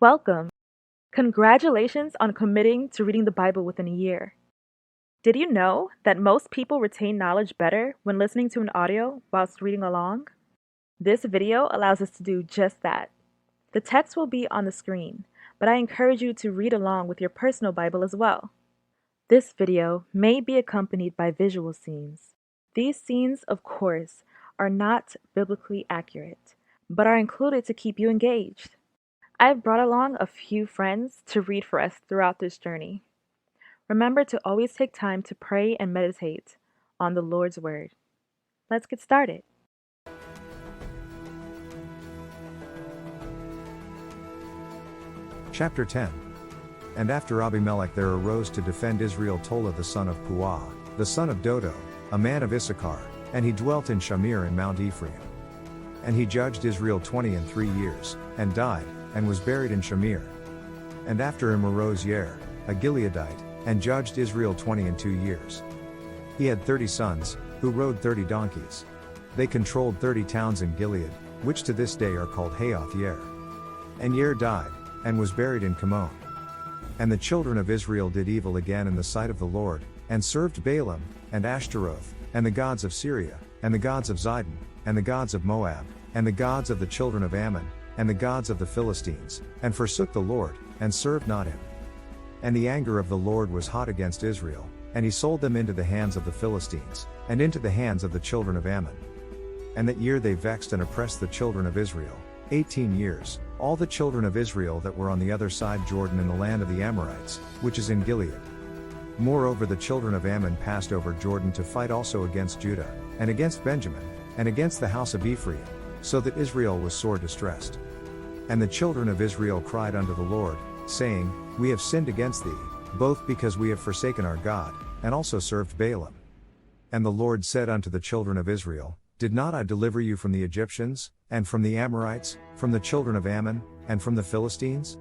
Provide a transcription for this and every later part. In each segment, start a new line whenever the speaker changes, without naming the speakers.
Welcome. Congratulations on committing to reading the Bible within a year. Did you know that most people retain knowledge better when listening to an audio whilst reading along? This video allows us to do just that. The text will be on the screen, but I encourage you to read along with your personal Bible as well. This video may be accompanied by visual scenes. These scenes, of course, are not biblically accurate, but are included to keep you engaged. I've brought along a few friends to read for us throughout this journey. Remember to always take time to pray and meditate on the Lord's Word. Let's get started.
Chapter 10. And after Abimelech there arose to defend Israel Tola the son of Puah, the son of Dodo, a man of Issachar, and he dwelt in Shamir in Mount Ephraim. And he judged Israel 23 years, and died, and was buried in Shamir. And after him arose Yair, a Gileadite, and judged Israel 22 years. He had 30 sons, who rode 30 donkeys. They controlled 30 towns in Gilead, which to this day are called Haoth Yair. And Yair died, and was buried in Kamon. And the children of Israel did evil again in the sight of the Lord, and served Baalim, and Ashtaroth, and the gods of Syria, and the gods of Zidon, and the gods of Moab, and the gods of the children of Ammon, and the gods of the Philistines, and forsook the Lord, and served not him. And the anger of the Lord was hot against Israel, and he sold them into the hands of the Philistines, and into the hands of the children of Ammon. And that year they vexed and oppressed the children of Israel, 18 years, all the children of Israel that were on the other side Jordan in the land of the Amorites, which is in Gilead. Moreover the children of Ammon passed over Jordan to fight also against Judah, and against Benjamin, and against the house of Ephraim, so that Israel was sore distressed. And the children of Israel cried unto the Lord, saying, We have sinned against thee, both because we have forsaken our God, and also served Baalim. And the Lord said unto the children of Israel, Did not I deliver you from the Egyptians, and from the Amorites, from the children of Ammon, and from the Philistines?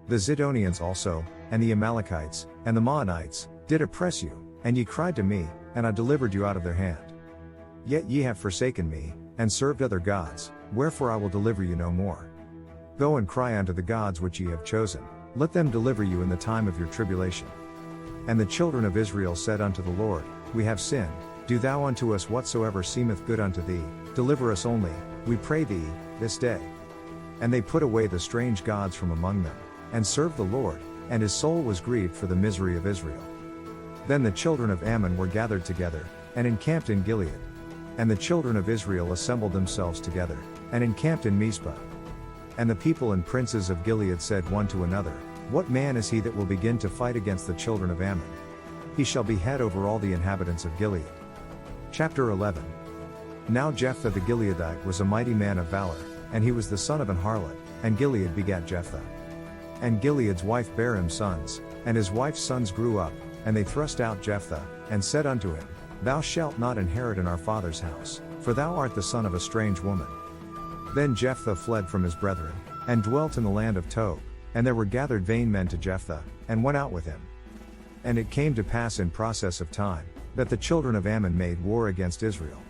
The Zidonians also, and the Amalekites, and the Maonites, did oppress you, and ye cried to me, and I delivered you out of their hand. Yet ye have forsaken me, and served other gods, wherefore I will deliver you no more. Go and cry unto the gods which ye have chosen, let them deliver you in the time of your tribulation. And the children of Israel said unto the Lord, We have sinned, do thou unto us whatsoever seemeth good unto thee, deliver us only, we pray thee, this day. And they put away the strange gods from among them, and served the Lord, and his soul was grieved for the misery of Israel. Then the children of Ammon were gathered together, and encamped in Gilead. And the children of Israel assembled themselves together, and encamped in Mizpah. And the people and princes of Gilead said one to another, What man is he that will begin to fight against the children of Ammon? He shall be head over all the inhabitants of Gilead. Chapter 11. Now Jephthah the Gileadite was a mighty man of valor, and he was the son of an harlot, and Gilead begat Jephthah. And Gilead's wife bare him sons, and his wife's sons grew up, and they thrust out Jephthah, and said unto him, Thou shalt not inherit in our father's house, for thou art the son of a strange woman. Then Jephthah fled from his brethren, and dwelt in the land of Tob, and there were gathered vain men to Jephthah, and went out with him. And it came to pass in process of time, that the children of Ammon made war against Israel.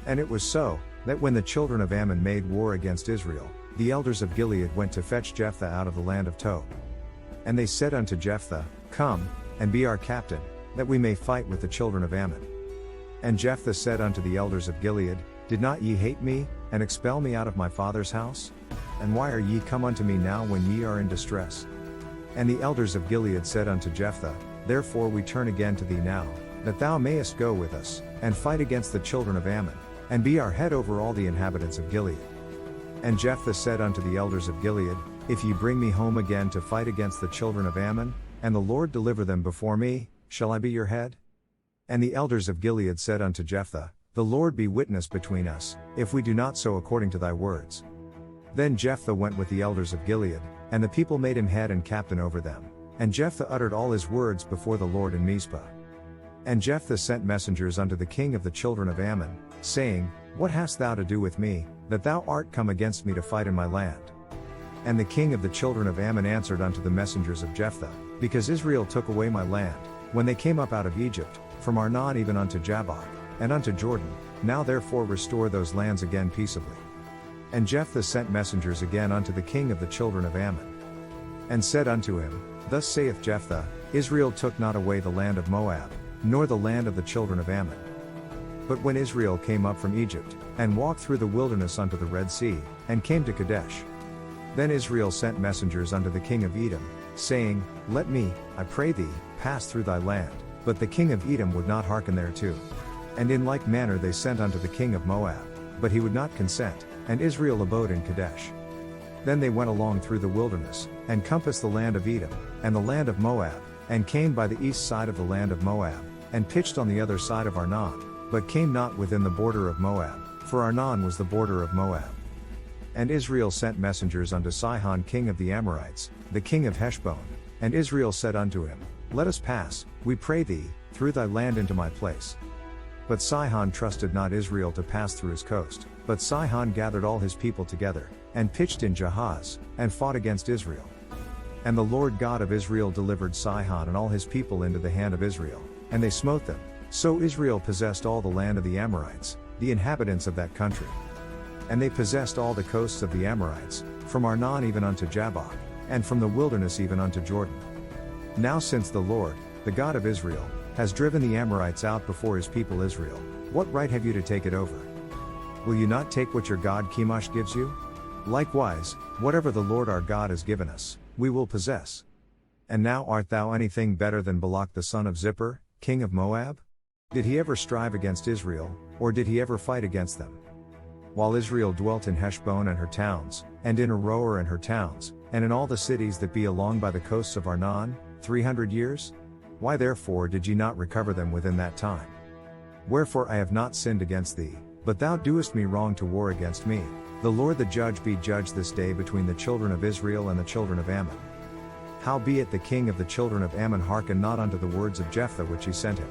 And it was so, that when the children of Ammon made war against Israel, the elders of Gilead went to fetch Jephthah out of the land of Tob. And they said unto Jephthah, Come, and be our captain, that we may fight with the children of Ammon. And Jephthah said unto the elders of Gilead, Did not ye hate me, and expel me out of my father's house? And why are ye come unto me now when ye are in distress? And the elders of Gilead said unto Jephthah, Therefore we turn again to thee now, that thou mayest go with us, and fight against the children of Ammon, and be our head over all the inhabitants of Gilead. And Jephthah said unto the elders of Gilead, If ye bring me home again to fight against the children of Ammon, and the Lord deliver them before me, shall I be your head? And the elders of Gilead said unto Jephthah, The Lord be witness between us, if we do not so according to thy words. Then Jephthah went with the elders of Gilead, and the people made him head and captain over them. And Jephthah uttered all his words before the Lord in Mizpah. And Jephthah sent messengers unto the king of the children of Ammon, saying, What hast thou to do with me, that thou art come against me to fight in my land? And the king of the children of Ammon answered unto the messengers of Jephthah, Because Israel took away my land, when they came up out of Egypt, from Arnon even unto Jabbok, and unto Jordan, now therefore restore those lands again peaceably. And Jephthah sent messengers again unto the king of the children of Ammon. and said unto him, Thus saith Jephthah, Israel took not away the land of Moab, nor the land of the children of Ammon. But when Israel came up from Egypt, and walked through the wilderness unto the Red Sea, and came to Kadesh, then Israel sent messengers unto the king of Edom, saying, Let me, I pray thee, pass through thy land. But the king of Edom would not hearken thereto. And in like manner they sent unto the king of Moab, but he would not consent, and Israel abode in Kadesh. Then they went along through the wilderness, and compassed the land of Edom, and the land of Moab, and came by the east side of the land of Moab, and pitched on the other side of Arnon, but came not within the border of Moab, for Arnon was the border of Moab. And Israel sent messengers unto Sihon king of the Amorites, the king of Heshbon, and Israel said unto him, Let us pass, we pray thee, through thy land into my place. But Sihon trusted not Israel to pass through his coast, but Sihon gathered all his people together, and pitched in Jahaz, and fought against Israel. And the Lord God of Israel delivered Sihon and all his people into the hand of Israel, and they smote them. So Israel possessed all the land of the Amorites, the inhabitants of that country. And they possessed all the coasts of the Amorites, from Arnon even unto Jabbok, and from the wilderness even unto Jordan. Now since the Lord, the God of Israel, has driven the Amorites out before his people Israel, what right have you to take it over? Will you not take what your God Chemosh gives you? Likewise, whatever the Lord our God has given us, we will possess. And now art thou anything better than Balak the son of Zippor, king of Moab? Did he ever strive against Israel, or did he ever fight against them? While Israel dwelt in Heshbon and her towns, and in Aroer and her towns, and in all the cities that be along by the coasts of Arnon, 300 years? Why therefore did ye not recover them within that time? Wherefore I have not sinned against thee, but thou doest me wrong to war against me. The Lord the judge be judged this day between the children of Israel and the children of Ammon. Howbeit the king of the children of Ammon hearkened not unto the words of Jephthah which he sent him.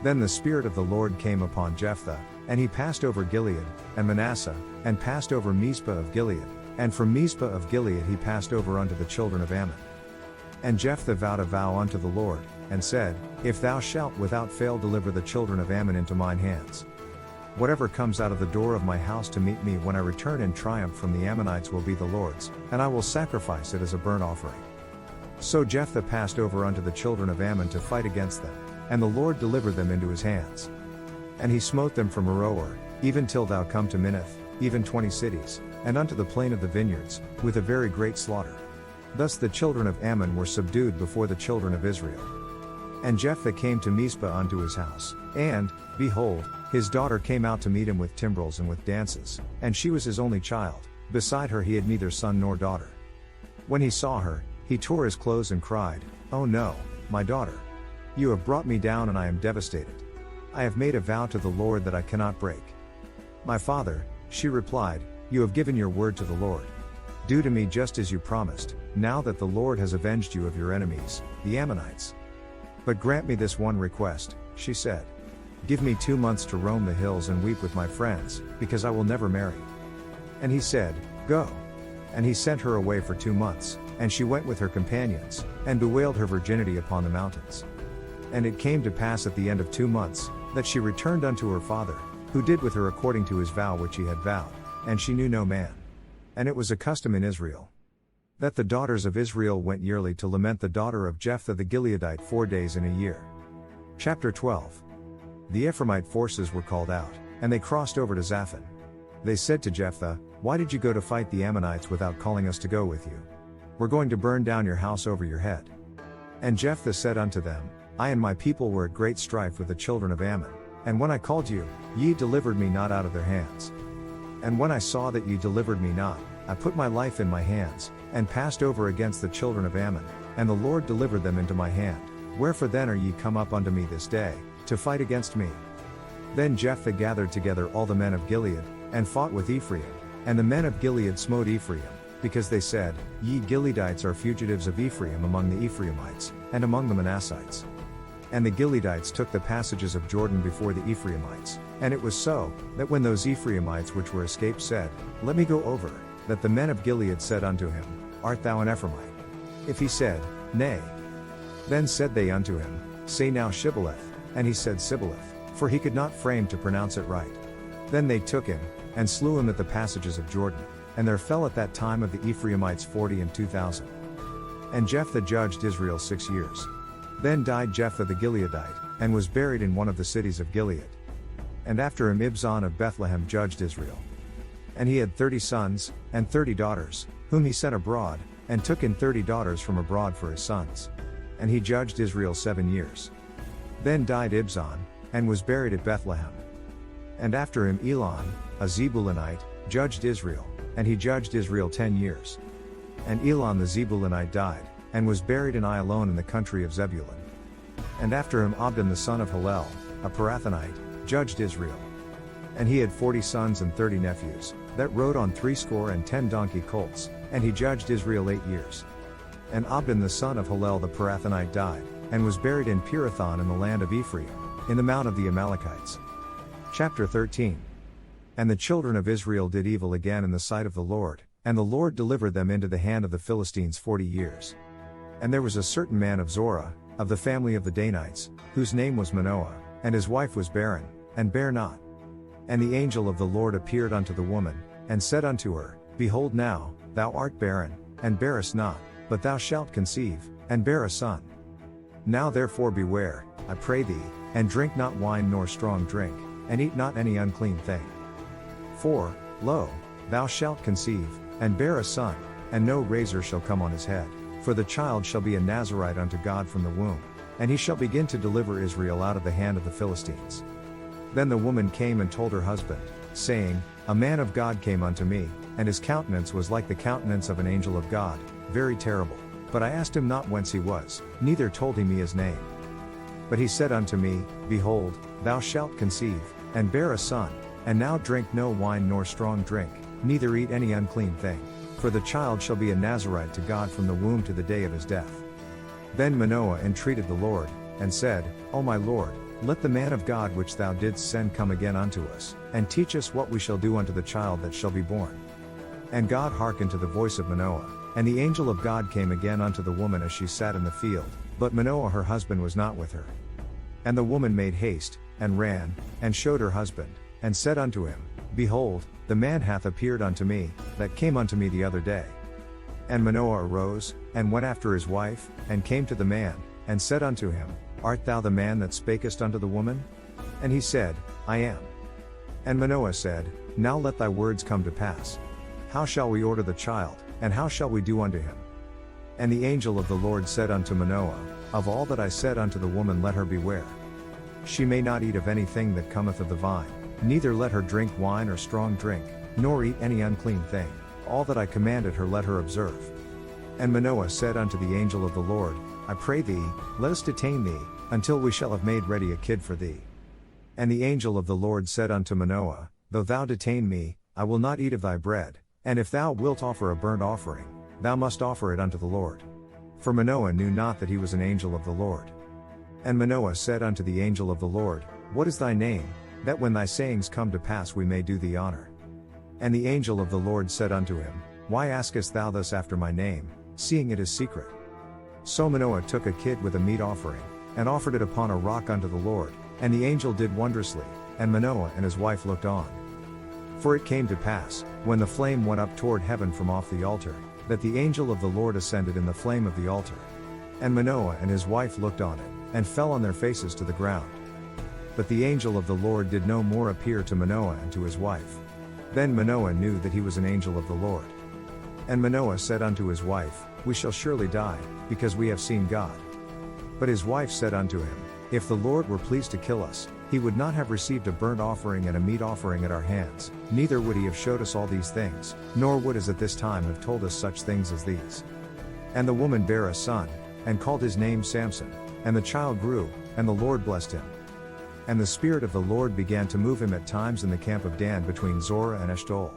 Then the Spirit of the Lord came upon Jephthah, and he passed over Gilead, and Manasseh, and passed over Mizpah of Gilead, and from Mizpah of Gilead he passed over unto the children of Ammon. And Jephthah vowed a vow unto the Lord, and said, If thou shalt without fail deliver the children of Ammon into mine hands, whatever comes out of the door of my house to meet me when I return in triumph from the Ammonites will be the Lord's, and I will sacrifice it as a burnt offering. So Jephthah passed over unto the children of Ammon to fight against them, and the Lord delivered them into his hands. And he smote them from Aroer, even till thou come to Minnith, even 20 cities, and unto the plain of the vineyards, with a very great slaughter. Thus the children of Ammon were subdued before the children of Israel. And Jephthah came to Mizpah unto his house, and, behold, his daughter came out to meet him with timbrels and with dances, and she was his only child, beside her he had neither son nor daughter. When he saw her, he tore his clothes and cried, Oh no, my daughter! You have brought me down and I am devastated. I have made a vow to the Lord that I cannot break. My father, she replied, You have given your word to the Lord. Do to me just as you promised, now that the Lord has avenged you of your enemies, the Ammonites. But grant me this one request, she said. Give me 2 months to roam the hills and weep with my friends, because I will never marry. And he said, Go. And he sent her away for 2 months, and she went with her companions, and bewailed her virginity upon the mountains. And it came to pass at the end of 2 months, that she returned unto her father, who did with her according to his vow which he had vowed, and she knew no man. And it was a custom in Israel, that the daughters of Israel went yearly to lament the daughter of Jephthah the Gileadite 4 days in a year. Chapter 12. The Ephraimite forces were called out, and they crossed over to Zaphon. They said to Jephthah, Why did you go to fight the Ammonites without calling us to go with you? We're going to burn down your house over your head. And Jephthah said unto them, I and my people were at great strife with the children of Ammon, and when I called you, ye delivered me not out of their hands. And when I saw that ye delivered me not, I put my life in my hands, and passed over against the children of Ammon, and the Lord delivered them into my hand. Wherefore then are ye come up unto me this day, to fight against me? Then Jephthah gathered together all the men of Gilead, and fought with Ephraim, and the men of Gilead smote Ephraim, because they said, Ye Gileadites are fugitives of Ephraim among the Ephraimites, and among the Manassites. And the Gileadites took the passages of Jordan before the Ephraimites, and it was so, that when those Ephraimites which were escaped said, Let me go over, that the men of Gilead said unto him, Art thou an Ephraimite? If he said, Nay. Then said they unto him, Say now Shibboleth, and he said Sibboleth, for he could not frame to pronounce it right. Then they took him, and slew him at the passages of Jordan, and there fell at that time of the Ephraimites 42,000. And Jephthah judged Israel 6 years. Then died Jephthah the Gileadite, and was buried in one of the cities of Gilead. And after him Ibzan of Bethlehem judged Israel. And he had 30 sons, and 30 daughters, whom he sent abroad, and took in 30 daughters from abroad for his sons. And he judged Israel 7 years. Then died Ibzan, and was buried at Bethlehem. And after him Elon, a Zebulunite, judged Israel, and he judged Israel 10 years. And Elon the Zebulunite died, and was buried in Ayalon in the country of Zebulun. And after him Abdon the son of Hillel, a Parathonite, judged Israel. And he had 40 sons and 30 nephews, that rode on 60 donkey colts, and he judged Israel 8 years. And Abdon the son of Hillel the Parathonite died, and was buried in Pirathon in the land of Ephraim, in the mount of the Amalekites. Chapter 13. And the children of Israel did evil again in the sight of the Lord, and the Lord delivered them into the hand of the Philistines 40 years. And there was a certain man of Zorah, of the family of the Danites, whose name was Manoah, and his wife was barren, and bare not. And the angel of the Lord appeared unto the woman, and said unto her, Behold now, thou art barren, and bearest not, but thou shalt conceive, and bear a son. Now therefore beware, I pray thee, and drink not wine nor strong drink, and eat not any unclean thing. For, lo, thou shalt conceive, and bear a son, and no razor shall come on his head, for the child shall be a Nazarite unto God from the womb, and he shall begin to deliver Israel out of the hand of the Philistines. Then the woman came and told her husband, saying, A man of God came unto me, and his countenance was like the countenance of an angel of God, very terrible. But I asked him not whence he was, neither told he me his name. But he said unto me, Behold, thou shalt conceive, and bear a son, and now drink no wine nor strong drink, neither eat any unclean thing, for the child shall be a Nazarite to God from the womb to the day of his death. Then Manoah entreated the Lord, and said, O my Lord, let the man of God which thou didst send come again unto us, and teach us what we shall do unto the child that shall be born. And God hearkened to the voice of Manoah, and the angel of God came again unto the woman as she sat in the field, but Manoah her husband was not with her. And the woman made haste, and ran, and showed her husband, and said unto him, Behold, the man hath appeared unto me, that came unto me the other day. And Manoah arose, and went after his wife, and came to the man, and said unto him, Art thou the man that spakest unto the woman? And he said, I am. And Manoah said, Now let thy words come to pass. How shall we order the child, and how shall we do unto him? And the angel of the Lord said unto Manoah, Of all that I said unto the woman let her beware. She may not eat of anything that cometh of the vine, neither let her drink wine or strong drink, nor eat any unclean thing, all that I commanded her let her observe. And Manoah said unto the angel of the Lord, I pray thee, let us detain thee, until we shall have made ready a kid for thee. And the angel of the Lord said unto Manoah, Though thou detain me, I will not eat of thy bread, and if thou wilt offer a burnt offering, thou must offer it unto the Lord. For Manoah knew not that he was an angel of the Lord. And Manoah said unto the angel of the Lord, What is thy name, that when thy sayings come to pass we may do thee honor? And the angel of the Lord said unto him, Why askest thou thus after my name, seeing it is secret? So Manoah took a kid with a meat offering, and offered it upon a rock unto the Lord, and the angel did wondrously, and Manoah and his wife looked on. For it came to pass, when the flame went up toward heaven from off the altar, that the angel of the Lord ascended in the flame of the altar. And Manoah and his wife looked on it, and fell on their faces to the ground. But the angel of the Lord did no more appear to Manoah and to his wife. Then Manoah knew that he was an angel of the Lord. And Manoah said unto his wife, We shall surely die, because we have seen God. But his wife said unto him, If the Lord were pleased to kill us, he would not have received a burnt offering and a meat offering at our hands, neither would he have showed us all these things, nor would as at this time have told us such things as these. And the woman bare a son, and called his name Samson, and the child grew, and the Lord blessed him. And the Spirit of the Lord began to move him at times in the camp of Dan between Zorah and Eshtaol.